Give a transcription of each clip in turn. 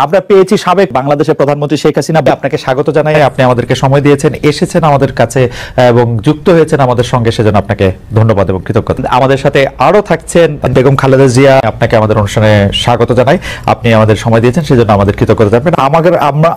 আমরা পেয়েছি সাবেক বাংলাদেশের প্রধানমন্ত্রী শেখ হাসিনা। আপনাকে স্বাগত জানাই, আপনি আমাদেরকে সময় দিয়েছেন, এসেছেন আমাদের কাছে এবং যুক্ত হয়েছেন আমাদের সঙ্গে, সেজন্য আপনাকে ধন্যবাদ এবং কৃতজ্ঞতা। আমাদের সাথে আরো থাকছেন বেগম খালেদা জিয়া, আপনাকে আমাদের অনুষ্ঠানে স্বাগত জানাই, আপনি আমাদের সময় দিয়েছেন সেজন্য আমাদের কৃতজ্ঞতা জানাবেন।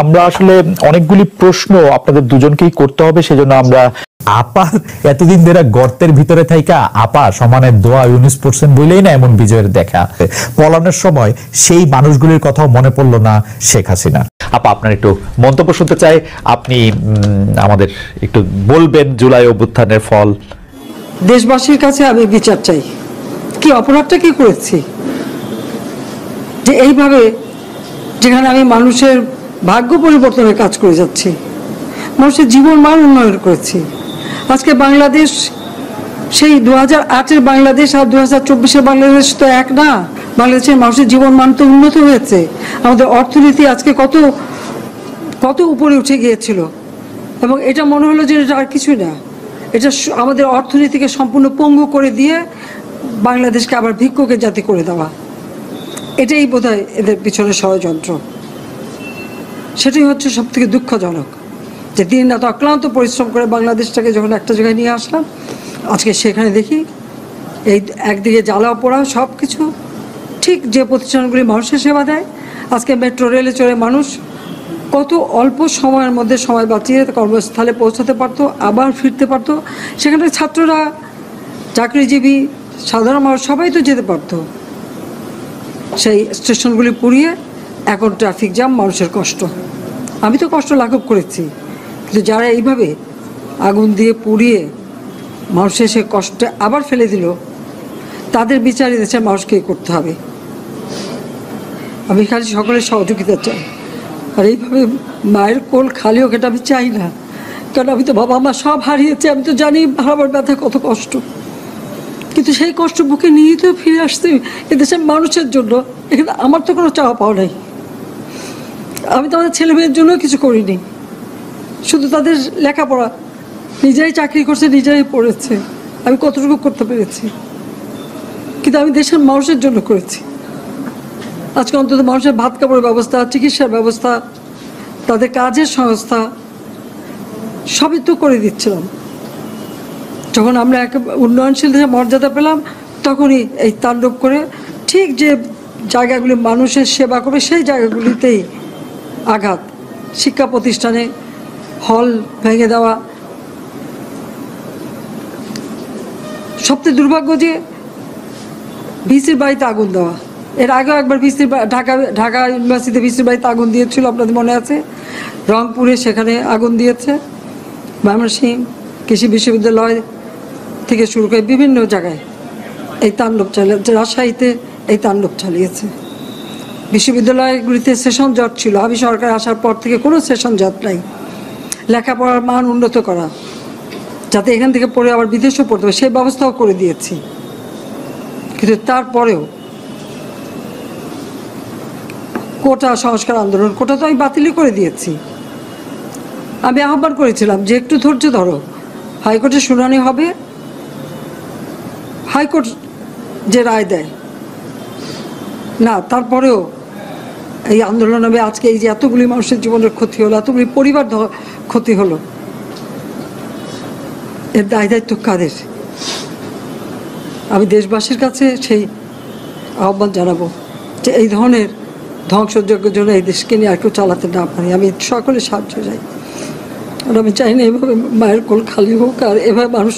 আমরা আসলে অনেকগুলি প্রশ্ন আপনাদের দুজনকেই করতে হবে, সেজন্য আমরা আপা এতদিন ধরে গর্তের ভিতরে থাইকা আপা সমানের দোয়া ইউনিস পড়ছেন বলেই না এমন বিজয়ের দেখা। পলানোর সময় সেই মানুষগুলির কথাও মনে পড়লো না শেখ হাসিনা। আপা আপনার একটু মন্তব্য শুনতে চাই, আপনি আমাদের একটু বলবেন জুলাই অভ্যুত্থানের ফল। দেশবাসীর কাছে আমি বিচার চাই, কি অপরাধটা কি করেছি যে এইভাবে, যেখানে আমি মানুষের ভাগ্য পরিবর্তনের কাজ করে যাচ্ছি, মানুষের জীবন মান উন্নয়ন করেছি। আজকে বাংলাদেশ সেই 2008-এর বাংলাদেশ আর 2024-এর বাংলাদেশ তো এক না। বাংলাদেশের মানুষের জীবন মান তো উন্নত হয়েছে, আমাদের অর্থনীতি আজকে কত কত উপরে উঠে গিয়েছিল, এবং এটা মনে হলো যে এটা আর কিছুই না, এটা আমাদের অর্থনীতিকে সম্পূর্ণ পঙ্গু করে দিয়ে বাংলাদেশকে আবার ভিক্ষুকের জাতি করে দেওয়া, এটাই বোধহয় এদের পিছনে ষড়যন্ত্র। সেটাই হচ্ছে সব থেকে দুঃখজনক, যে দিন রাত অক্লান্ত পরিশ্রম করে বাংলাদেশটাকে যখন একটা জায়গায় নিয়ে আসলাম, আজকে সেখানে দেখি এই একদিকে জ্বালা পোড়া সব কিছু। ঠিক যে প্রতিষ্ঠানগুলি মানুষের সেবা দেয়, আজকে মেট্রো রেলে চড়ে মানুষ কত অল্প সময়ের মধ্যে সময় বাঁচিয়ে কর্মস্থলে পৌঁছাতে পারতো, আবার ফিরতে পারতো। সেখানে ছাত্ররা, চাকরিজীবী, সাধারণ মানুষ সবাই তো যেতে পারতো। সেই স্টেশনগুলি পুড়িয়ে এখন ট্রাফিক জ্যাম, মানুষের কষ্ট। আমি তো কষ্ট লাঘব করেছি, কিন্তু যারা এইভাবে আগুন দিয়ে পুড়িয়ে মানুষের সে কষ্টে আবার ফেলে দিল, তাদের বিচার দেশের মানুষকে করতে হবে। আমি খালি সকলের সহযোগিতা চাই, আর এইভাবে মায়ের কোল খালি হোক এটা আমি চাই না, কারণ আমি তো বাবা মা সব হারিয়েছি, আমি তো জানি হারাবার ব্যথা কত কষ্ট, কিন্তু সেই কষ্ট বুকে নিয়ে তো ফিরে আসতে এদেশের মানুষের জন্য। এখানে আমার তো কোনো চাওয়া পাওয়া নাই, আমি তো আমাদের ছেলে মেয়ের জন্য কিছু করিনি, শুধু তাদের লেখাপড়া, নিজেরাই চাকরি করছে, নিজেরাই পড়েছে, আমি কতটুকু করতে পেরেছি, কিন্তু আমি দেশের মানুষের জন্য করেছি। আজকে অন্তত মানুষের ভাত কাপড়ের ব্যবস্থা, চিকিৎসার ব্যবস্থা, তাদের কাজের সংস্থা সবই তো করে দিচ্ছিলাম। যখন আমরা এক উন্নয়নশীল দেশের মর্যাদা পেলাম, তখনই এই তাণ্ডব করে ঠিক যে জায়গাগুলি মানুষের সেবা করবে সেই জায়গাগুলিতেই আঘাত। শিক্ষা প্রতিষ্ঠানে হল ভেঙে দেওয়া, সবচেয়ে দুর্ভাগ্য যে ভিসির বাড়িতে আগুন দেওয়া। এর আগেও একবার ঢাকা ইউনিভার্সিটিতে ভিসির বাড়িতে আগুন দিয়েছিল, আপনাদের মনে আছে। রংপুরে সেখানে আগুন দিয়েছে, ময়মনসিংহ কৃষি বিশ্ববিদ্যালয় থেকে শুরু করে বিভিন্ন জায়গায় এই তাণ্ডব চালিয়েছে। রাজশাহীতে এই তাণ্ডব চালিয়েছে। বিশ্ববিদ্যালয়গুলিতে সেশন জট ছিল, আমি সরকার আসার পর থেকে কোনো সেশন জট নাই। লেখাপড়ার মান উন্নত করা, যাতে এখান থেকে পড়ে আবার বিদেশেও পড়তে হবে, সেই ব্যবস্থাও করে দিয়েছি। কিন্তু তারপরেও কোটা সংস্কার আন্দোলন, কোটা তো আমি বাতিলই করে দিয়েছি। আমি আহ্বান করেছিলাম যে একটু ধৈর্য ধরো, হাইকোর্টের শুনানি হবে, হাইকোর্ট যে রায় দেয় না, তারপরেও এই আন্দোলন হবে। আজকে এই যে এতগুলি মানুষের জীবনের ক্ষতি হলো, এতগুলি পরিবার ক্ষতি হলো, এর দায় দায়িত্ব কাদের? আমি দেশবাসীর কাছে সেই আহ্বান জানাবো যে এই ধরনের ধ্বংসযজ্ঞের জন্য এই দেশকে নিয়ে একটু চালাতে না পারি। আমি সকলের সাহায্য চাই, আর আমি চাই না এভাবে মায়ের কোল খালি হোক আর এভাবে মানুষ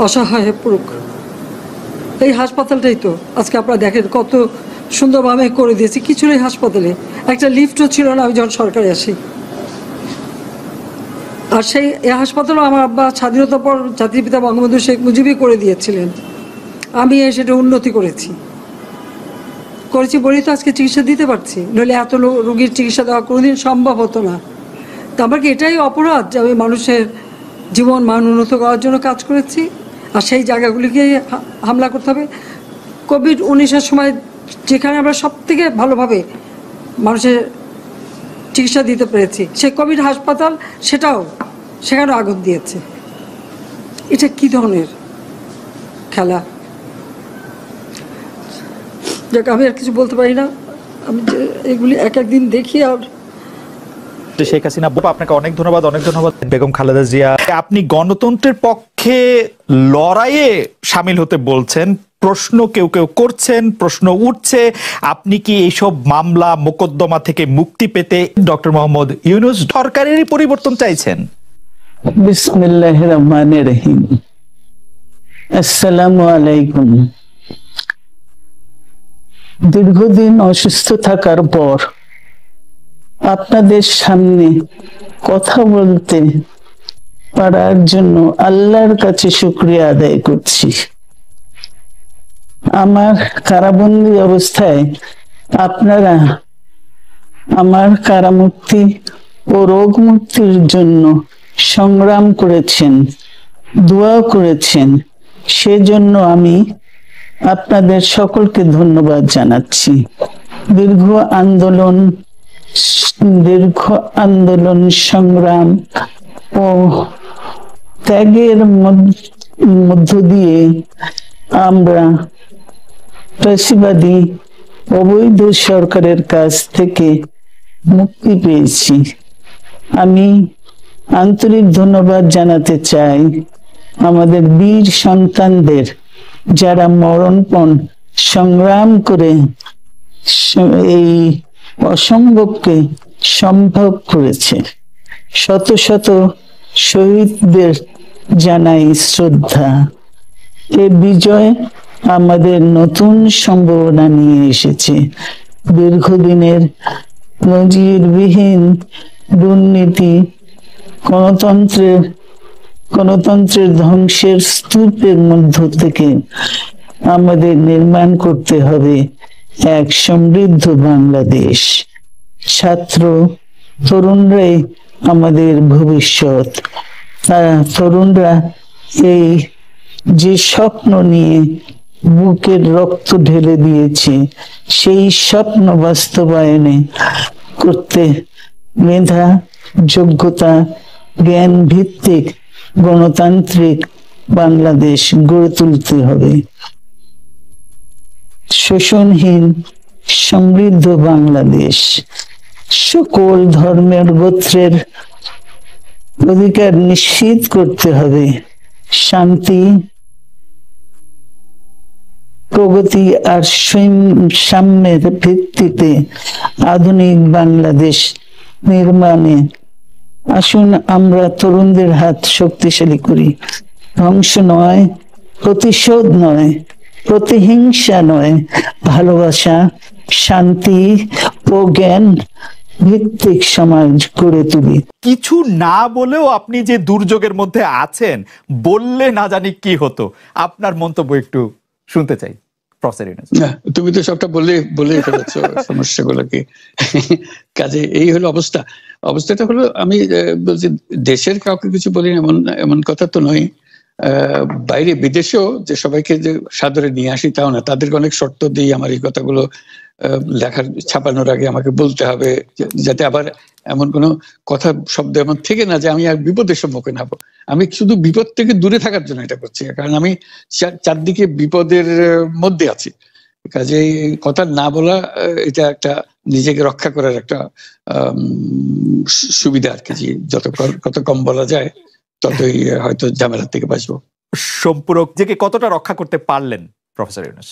অসহায় হয়ে পড়ুক। এই হাসপাতালটাই তো আজকে আপনারা দেখেন কত সুন্দরভাবে করে দিয়েছি। কিছু নেই হাসপাতালে, একটা লিফটও ছিল না আমি যখন সরকারে আসি। আর সেই হাসপাতালও আমার আব্বা স্বাধীনতার পর জাতির পিতা বঙ্গবন্ধু শেখ মুজিবই করে দিয়েছিলেন। আমি সেটা উন্নতি করেছি বলেই তো আজকে চিকিৎসা দিতে পারছি, নইলে এত রোগীর চিকিৎসা দেওয়া কোনোদিন সম্ভব হতো না। তো আমার কি এটাই অপরাধ যে আমি মানুষের জীবন মান উন্নত করার জন্য কাজ করেছি, আর সেই জায়গাগুলিকে হামলা করতে হবে? কোভিড-19-এর সময় যেখানে আমরা সব থেকে ভালোভাবে মানুষের চিকিৎসা দিতে পেরেছি, সেই কোভিড হাসপাতাল সেখানে আগুন দিয়েছে। এটা কি ধরনের খেলা? যাক, আমি আর কিছু বলতে পারি না। আমি যে এগুলি এক একদিন দেখি আর শেখ হাসিনা, আপনাকে অনেক ধন্যবাদ, অনেক ধন্যবাদ। বেগম খালেদা জিয়া, আপনি গণতন্ত্রের পক্ষে লড়াইয়ে সামিল হতে বলছেন, প্রশ্ন কেউ কেউ করছেন, প্রশ্ন উঠছে, আপনি কি এইসব মামলা মোকদ্দমা থেকে মুক্তি পেতে ডক্টর মোহাম্মদ ইউনূস সরকারেরই পরিবর্তন চাইছেন? বিসমিল্লাহির রহমানির রহিম। আসসালামু আলাইকুম। দীর্ঘদিন অসুস্থ থাকার পর আপনাদের সামনে কথা বলতে পারার জন্য আল্লাহর কাছে শুকরিয়া আদায় করছি। আমার কারাবন্দী অবস্থায় আপনারা আমার কারামুক্তি ও রোগ মুক্তির জন্য সংগ্রাম করেছেন, দোয়া করেছেন, সেজন্য আমি আপনাদের সকলকে ধন্যবাদ জানাচ্ছি। দীর্ঘ আন্দোলন সংগ্রাম ও ত্যাগের মধ্য দিয়ে আমরা ফ্যাসিবাদী অবৈধ সরকারের কাছ থেকে মুক্তি পেয়েছি। আমি আন্তরিক ধন্যবাদ জানাতে চাই আমাদের বীর সন্তানদের, যারা মরণপণ সংগ্রাম করে এই অসম্ভবকে সম্ভব করেছে। শত শত শহীদদের জানাই শ্রদ্ধা। এ বিজয় আমাদের নতুন সম্ভাবনা নিয়ে এসেছে। দীর্ঘদিনের নজিরবিহীন দুর্নীতি, গণতন্ত্রের ধ্বংসের স্তূপের মধ্য থেকে আমাদের নির্মাণ করতে হবে এক সমৃদ্ধ বাংলাদেশ। ছাত্র তরুণরাই আমাদের ভবিষ্যৎ। তরুণরা এই যে স্বপ্ন নিয়ে বুকের রক্ত ঢেলে দিয়েছে, সেই স্বপ্ন বাস্তবায়নে করতে মেধা, যোগ্যতা, জ্ঞান ভিত্তিক গণতান্ত্রিক বাংলাদেশ গড়ে তুলতে হবে। শোষণহীন সমৃদ্ধ বাংলাদেশ। সকল ধর্মের গোত্রের অধিকার নিশ্চিত করতে হবে। শান্তি, প্রগতি আর সাম্যের ভিত্তিতে আধুনিক বাংলাদেশ নির্মাণে আসুন আমরা তরুণদের হাত শক্তিশালী করি। ধ্বংস নয়, প্রতিশোধ নয়, প্রতিহিংসা নয়, ভালোবাসা, শান্তি ও জ্ঞান ভিত্তিক সমাজ গড়ে তুলি। কিছু না বলেও আপনি যে দুর্যোগের মধ্যে আছেন, বললে না জানি কি হতো, আপনার মন্তব্য একটু শুনতে চাই। তুমি তো সবটা বলে ফেলেছ সমস্যাগুলোকে। কাজে এই হলো অবস্থাটা হলো, আমি বলছি দেশের কাউকে কিছু বলি এমন কথা তো নয়। বাইরে বিদেশেও যে সবাইকে যে সাদরে নিয়ে আসি তাও না, তাদেরকে অনেক শর্ত দিই আমার এই কথাগুলো লেখার ছাপানোর আগে আমাকে বলতে হবে, যাতে আবার এমন কোনো কথা শব্দ এমন থেকে না যে আমি আর বিপদের সম্মুখীন হবো। আমি শুধু বিপদ থেকে দূরে থাকার জন্য এটা করছি, কারণ আমি চারদিকে বিপদের মধ্যে আছি। কাজে কথা না বলা, এটা একটা নিজেকে রক্ষা করার একটা সুবিধা আর কি। যত কম বলা যায় ততই হয়তো ঝামেলার থেকে বাঁচবো। সম্পূরক থেকে কতটা রক্ষা করতে পারলেন প্রফেসর ইউনূস?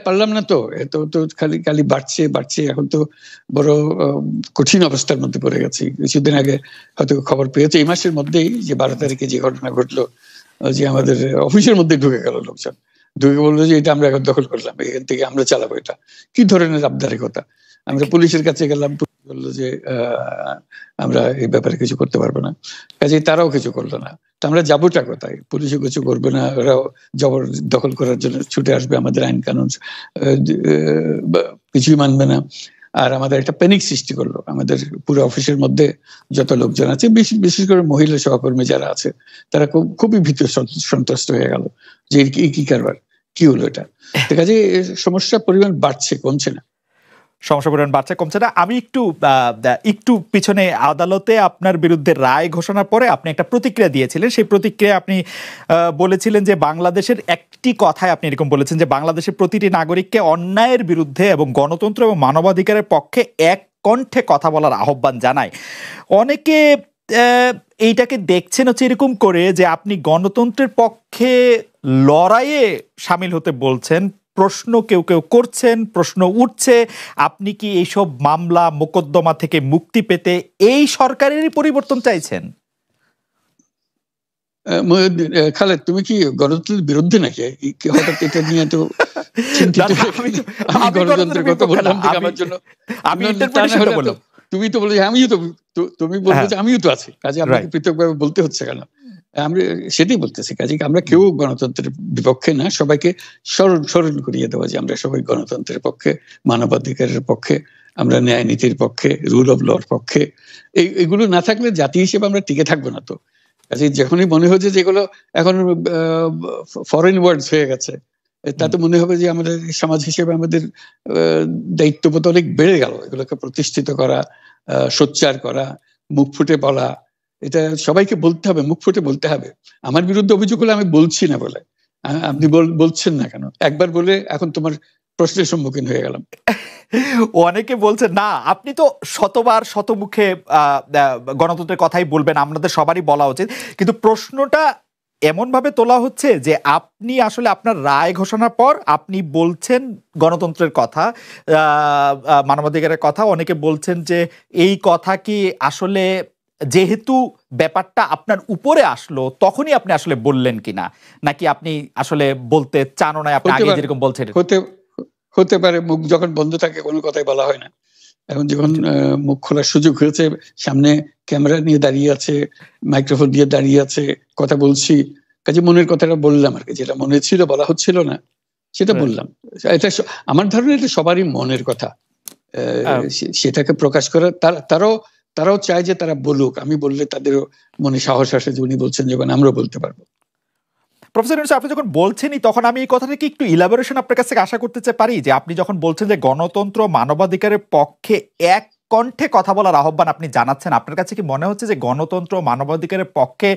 পারলাম না তো, এত তো খালি বাড়ছে। এখন তো বড় কঠিন অবস্থার মধ্যে পড়ে গেছি। কিছুদিন আগে হয়তো খবর পেয়েছে, এই মাসের মধ্যেই যে 12 তারিখে যে ঘটনা ঘটলো, যে আমাদের অফিসের মধ্যে ঢুকে গেল লোকজন, ঢুকে বললো যে এটা আমরা এখন দখল করলাম, এখান থেকে আমরা চালাবো। এটা কি ধরনের আবদারিকতা! আমরা পুলিশের কাছে গেলাম, বললো যে আমরা এই ব্যাপারে কিছু করতে পারবো না। কাজে তারাও কিছু করলো না। তো আমরা যাবোটা কোথায়? পুলিশও কিছু করবে না, ওরাও জবর দখল করার জন্য ছুটে আসবে, আমাদের আইন কানুন কিছুই মানবে না। আর আমাদের একটা প্যানিক সৃষ্টি করলো আমাদের পুরো অফিসের মধ্যে যত লোকজন আছে, বিশেষ করে মহিলা সহকর্মী যারা আছে, তারা খুবই ভীত সন্ত্রস্ত হয়ে গেল যে কি কারবার, কি হলো এটা। কাজে সমস্যার পরিমাণ বাড়ছে, কমছে না। সমস্যা পরিমাণ বাড়ছে কমছে না। আমি একটু পিছনে আদালতে আপনার বিরুদ্ধে রায় ঘোষণার পরে আপনি একটা প্রতিক্রিয়া দিয়েছিলেন। সেই প্রতিক্রিয়া আপনি বলেছিলেন যে বাংলাদেশের একটি কথায় আপনি এরকম বলেছেন যে বাংলাদেশের প্রতিটি নাগরিককে অন্যায়ের বিরুদ্ধে এবং গণতন্ত্র এবং মানবাধিকারের পক্ষে এক কণ্ঠে কথা বলার আহ্বান জানায়। অনেকে এইটাকে দেখছেন হচ্ছে এরকম করে যে আপনি গণতন্ত্রের পক্ষে লড়াইয়ে সামিল হতে বলছেন। প্রশ্ন কেউ কেউ করছেন, প্রশ্ন উঠছে, আপনি কি এইসব মামলা মোকদ্দমা থেকে মুক্তি পেতে এই সরকারেরই পরিবর্তন চাইছেন? খালেদ, তুমি কি গণতন্ত্রের বিরুদ্ধে নাকি? হঠাৎ এটা নিয়ে তো গণতন্ত্রের কথা বললাম আমার জন্য তুমি তো বলে তুমি বলছো যে আমিও তো আছি, কাজে আমাকে পৃথকভাবে বলতে হচ্ছে কেন? আমরা সেটাই বলতেছি, কাজে আমরা কেউ গণতন্ত্রের বিপক্ষে না, সবাইকে স্মরণ করিয়ে দেওয়া যে আমরা সবাই গণতন্ত্রের পক্ষে, মানবাধিকারের পক্ষে, আমরা ন্যায় নীতির পক্ষে, রুল অফ লর পক্ষে। এইগুলো না থাকলে জাতি হিসেবে আমরা টিকে থাকবো না। তো কাজে যখনই মনে হচ্ছে যেগুলো এখন ফরেন ওয়ার্ডস হয়ে গেছে, তাতে মনে হবে যে আমাদের সমাজ হিসেবে আমাদের দায়িত্ববোধ অনেক বেড়ে গেল। এগুলোকে প্রতিষ্ঠিত করা, সোচ্চার করা, মুখ ফুটে বলা, এটা সবাইকে বলতে হবে, মুখ ফুটে বলতে হবে। আমার বিরুদ্ধে অভিযোগ হলে আমি বলছি না বলে আপনি বলছেন না কেন? একবার বলে এখন তোমার প্রশ্নের সম্মুখীন হয়ে গেলাম। অনেকে বলছেন না, আপনি তো শতবার শতমুখে গণতন্ত্রের কথাই বলবেন, আমাদের সবারই বলা উচিত, কিন্তু প্রশ্নটা এমন ভাবে তোলা হচ্ছে যে আপনি আসলে আপনার রায় ঘোষণার পর আপনি বলছেন গণতন্ত্রের কথা, মানবাধিকারের কথা। অনেকে বলছেন যে এই কথা কি আসলে যেহেতু ব্যাপারটা আপনার উপরে আসলো তখনই আপনি আসলে বললেন কিনা, নাকি আপনি আসলে বলতে চান না, আপনি আগে যেরকম বলছেন? হতে পারে, মুখ যখন বন্ধ থাকে কোনো কথাই বলা হয় না। এখন যখন মুখ খোলার সুযোগ হয়েছে, সামনে ক্যামেরা নিয়ে দাঁড়িয়ে আছে, মাইক্রোফোন দিয়ে দাঁড়িয়ে আছে, কথা বলছি, কাজে মনের কথাটা বললাম আর কি, যেটা মনে ছিল বলা হচ্ছিল না সেটা বললাম। এটা আমার ধারণা এটা সবারই মনের কথা, সেটাকে প্রকাশ করা। তারাও চায় যে তারা বলুক, আমি বললে তাদেরও মনে সাহস আসে যে উনি বলছেন যখন আমরাও বলতে পারবো। প্রফেসর ইউনূস, আপনি যখন বলছেনই তখন আমি এই কথাটা কি একটু ইলাবোরেশন আপনার কাছ থেকে আশা করতে পারি, যে আপনি যখন বলছেন যে গণতন্ত্র মানবাধিকারের পক্ষে এক কণ্ঠে কথা বলার আহ্বান আপনি জানাচ্ছেন, আপনার কাছে কি মনে হচ্ছে যে গণতন্ত্র মানবাধিকারের পক্ষে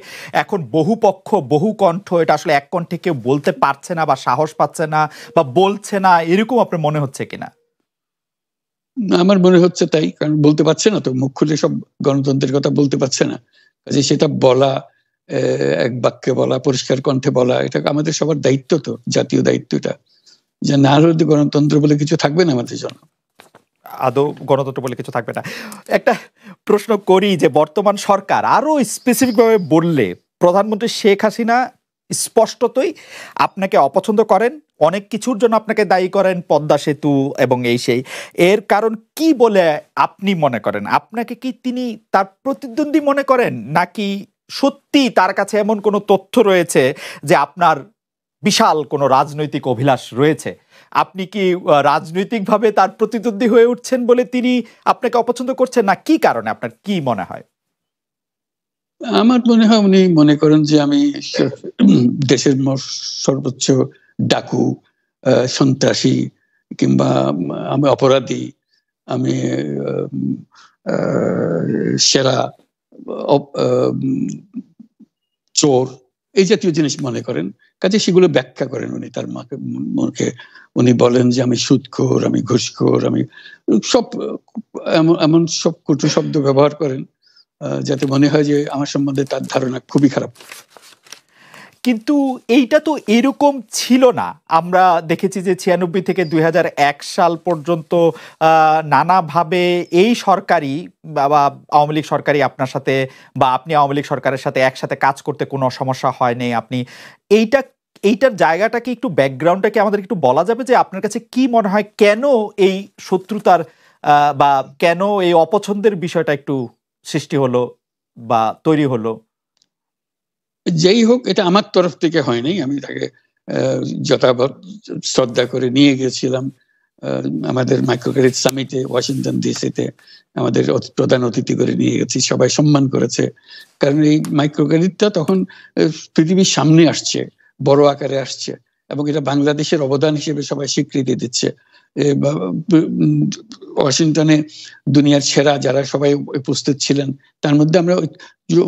এখন বহু পক্ষ বহু কণ্ঠ, এটা আসলে এক কণ্ঠে কেউ বলতে পারছে না বা সাহস পাচ্ছে না বা বলছে না, এরকম আপনার মনে হচ্ছে কিনা? আমার মনে হচ্ছে তাই, কারণ বলতে পারছে না তো, মুখ খুলে সব গণতন্ত্রের কথা বলতে পারছে না, কাজে সেটা বলা, এক বাক্যে বলা, পরিষ্কার কণ্ঠে বলা, এটা আমাদের সবার দায়িত্ব, তো জাতীয় দায়িত্বটা, যে না হলে গণতন্ত্র বলে কিছু থাকবে না আমাদের জন্য, আদৌ গণতন্ত্র বলে কিছু থাকবে না। একটা প্রশ্ন করি যে বর্তমান সরকার আরো স্পেসিফিক ভাবে বললে, প্রধানমন্ত্রী শেখ হাসিনা স্পষ্টতই আপনাকে অপছন্দ করেন, অনেক কিছুর জন্য আপনাকে দায়ী করেন, পদ্মা সেতু এবং এই সেই। এর কারণ কি বলে আপনি মনে করেন? আপনাকে কি তিনি তার প্রতিদ্বন্দ্বী মনে করেন, নাকি সত্যি তার কাছে এমন কোনো তথ্য রয়েছে যে আপনার বিশাল কোনো রাজনৈতিক অভিলাষ রয়েছে? আপনি কি রাজনৈতিকভাবে তার প্রতিদ্বন্দ্বী হয়ে উঠছেন বলে তিনি আপনাকে অপছন্দ করছেন, না কি কারণে, আপনার কি মনে হয়? আমার মনে হয় উনি মনে করেন যে আমি দেশের সর্বোচ্চ ডাকু, সন্ত্রাসী, কিংবা আমি অপরাধী, আমি সেরা চোর, এই জাতীয় জিনিস মনে করেন। কাজে সেগুলো ব্যাখ্যা করেন উনি তার মুখে। উনি বলেন যে আমি সুদখোর, আমি ঘুষখোর, আমি সব এমন সব কটু শব্দ ব্যবহার করেন যাতে মনে হয় যে আমার সম্বন্ধে তার ধারণা খুবই খারাপ। কিন্তু এইটা তো এরকম ছিল না। আমরা দেখেছি যে 96 থেকে 2001 সাল পর্যন্ত নানাভাবে এই সরকারি বা আওয়ামী লীগ সরকারি আপনার সাথে, বা আপনি আওয়ামী লীগ সরকারের সাথে একসাথে কাজ করতে কোনো সমস্যা হয়নি। আপনি এইটার জায়গাটাকে একটু, ব্যাকগ্রাউন্ডটাকে আমাদের একটু বলা যাবে যে আপনার কাছে কি মনে হয় কেন এই শত্রুতার বা কেন এই অপছন্দের বিষয়টা একটু সৃষ্টি হলো বা তৈরি হলো? যেই হোক, এটা আমার তরফ থেকে হয়নি। আমি তাকে যথাযথ শ্রদ্ধা করে নিয়ে গেছিলাম আমাদের মাইক্রোক্রেডিট সামিটে ওয়াশিংটন ডিসিতে, আমাদের প্রধান অতিথি করে নিয়ে গেছি, সবাই সম্মান করেছে। কারণ এই মাইক্রোক্রেডিটটা তখন পৃথিবীর সামনে আসছে, বড় আকারে আসছে, এবং এটা বাংলাদেশের অবদান হিসেবে সবাই স্বীকৃতি দিচ্ছে। ওয়াশিংটনে দুনিয়ার সেরা যারা সবাই উপস্থিত ছিলেন, তার মধ্যে আমরা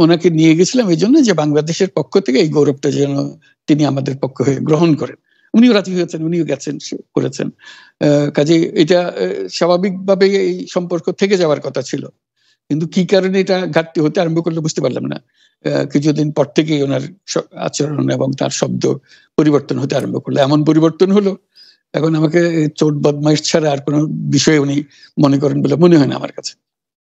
ওনাকে নিয়ে গেছিলাম এই জন্য যে বাংলাদেশের পক্ষ থেকে এই গৌরবটা যেন তিনি আমাদের পক্ষ হয়ে গ্রহণ করেন। উনিও রাজি হয়েছেন, উনিও গেছেন, করেছেন। কাজে এটা স্বাভাবিকভাবে এই সম্পর্ক থেকে যাওয়ার কথা ছিল, কিন্তু কি কারণে এটা ঘাটতি হতে আরম্ভ করলো বুঝতে পারলাম না। কিছুদিন পর থেকেই ওনার আচরণ এবং তার শব্দ পরিবর্তন হতে আরম্ভ করলো। এমন পরিবর্তন হলো এখন আমাকে চোট বদমাইশ ছাড়া আর কোনো বিষয় উনি মনে করেন বলে মনে হয় না আমার কাছে।